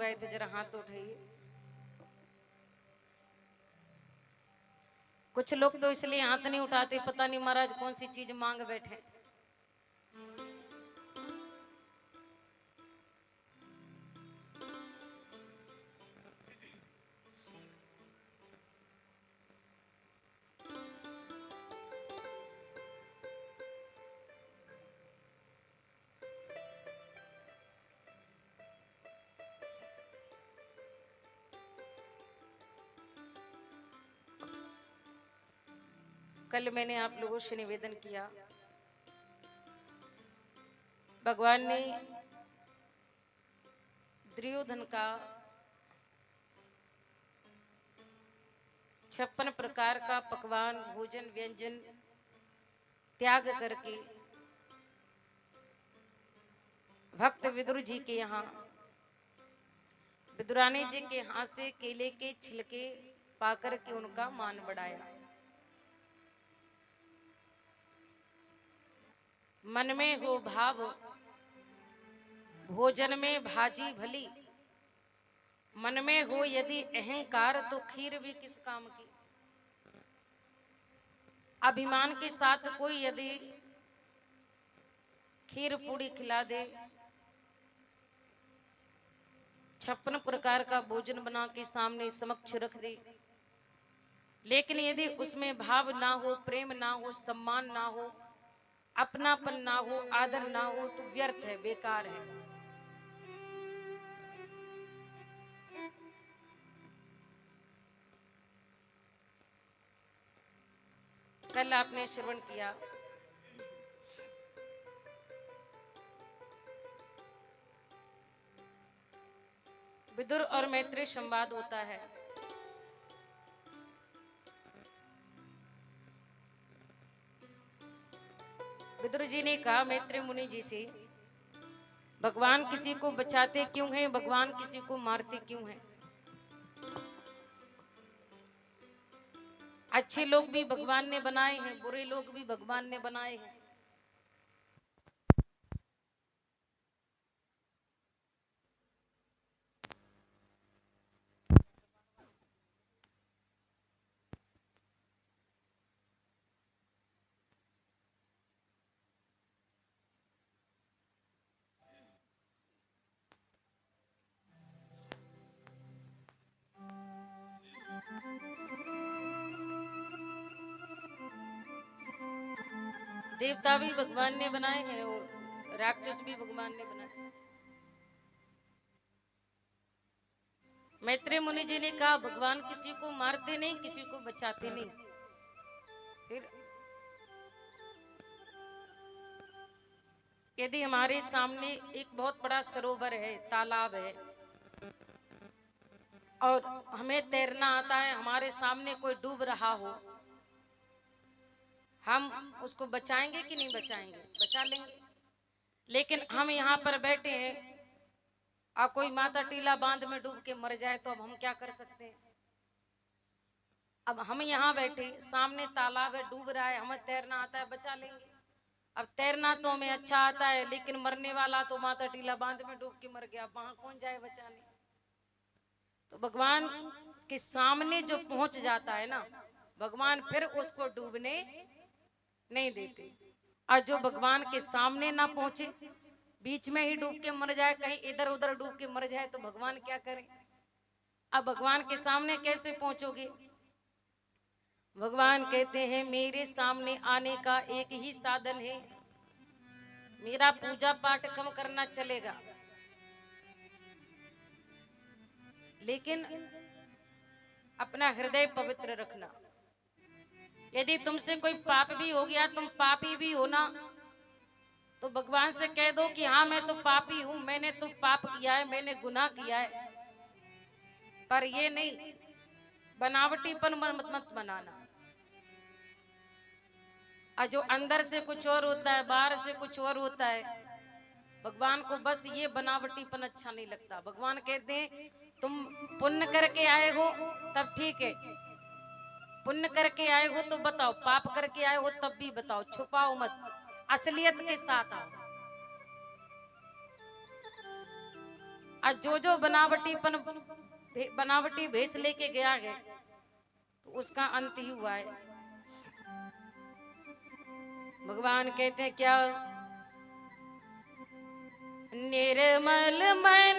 गए थे, जरा हाथ उठाइए। कुछ लोग तो इसलिए हाथ नहीं उठाते, पता नहीं महाराज कौन सी चीज मांग बैठे। कल मैंने आप लोगों से निवेदन किया, भगवान ने दुर्योधन का 56 प्रकार का पकवान भोजन व्यंजन त्याग करके भक्त विदुर जी के यहाँ विदुरानी जी के हाथ से केले के छिलके पाकर के उनका मान बढ़ाया। मन में हो भाव भोजन में भाजी भली, मन में हो यदि अहंकार तो खीर भी किस काम की। अभिमान के साथ कोई यदि खीर पूड़ी खिला दे, 56 प्रकार का भोजन बना के सामने समक्ष रख दे, लेकिन यदि उसमें भाव ना हो, प्रेम ना हो, सम्मान ना हो, अपनापन ना हो, आदर ना हो, तो व्यर्थ है, बेकार है। कल आपने श्रवण किया, विदुर और मैत्री संवाद होता है। विदुर जी ने कहा मैत्री मुनि जी से, भगवान किसी को बचाते क्यों हैं, भगवान किसी को मारते क्यों हैं। अच्छे लोग भी भगवान ने बनाए हैं, बुरे लोग भी भगवान ने बनाए हैं। देवता भी भगवान ने बनाए हैं और राक्षस भी भगवान ने बनाए। मैत्री मुनि जी ने कहा भगवान किसी को मारते नहीं, किसी को बचाते नहीं। फिर यदि हमारे सामने एक बहुत बड़ा सरोवर है, तालाब है, और हमें तैरना आता है, हमारे सामने कोई डूब रहा हो, हम उसको बचाएंगे कि नहीं बचाएंगे? बचा लेंगे। लेकिन हम यहाँ पर बैठे हैं और कोई माता टीला बांध में डूब के मर जाए तो अब हम क्या कर सकते हैं? अब हम यहाँ बैठे, सामने तालाब है, डूब रहा है, हमें तैरना आता है, बचा लेंगे। अब तैरना तो हमें अच्छा आता है, लेकिन मरने वाला तो माता टीला बांध में डूब के मर गया, वहां कौन जाए बचाने? तो भगवान के सामने जो पहुंच जाता है ना, भगवान फिर उसको डूबने नहीं देते। और जो भगवान के सामने ना पहुंचे, बीच में ही डूब के मर जाए, कहीं इधर उधर डूब के मर जाए, तो भगवान क्या करें? अब भगवान के सामने कैसे पहुंचोगे? भगवान कहते हैं मेरे सामने आने का एक ही साधन है, मेरा पूजा पाठ कम करना चलेगा, लेकिन अपना हृदय पवित्र रखना। यदि तुमसे कोई पाप भी हो गया, तुम पापी भी हो ना, तो भगवान से कह दो कि हाँ मैं तो पापी हूं, मैंने तो पाप किया है, मैंने गुनाह किया है, पर ये नहीं बनावटीपन मत बनाना। और जो अंदर से कुछ और होता है, बाहर से कुछ और होता है, भगवान को बस ये बनावटीपन अच्छा नहीं लगता। भगवान कहते हैं तुम पुण्य करके आए हो तब ठीक है, पुण्य करके आए हो तो बताओ, पाप करके आए हो तब भी बताओ, छुपाओ मत, असलियत के साथ आओ। आज जो बनावटी भेष लेके गया है तो उसका अंत ही हुआ है। भगवान कहते हैं क्या, निर्मल मन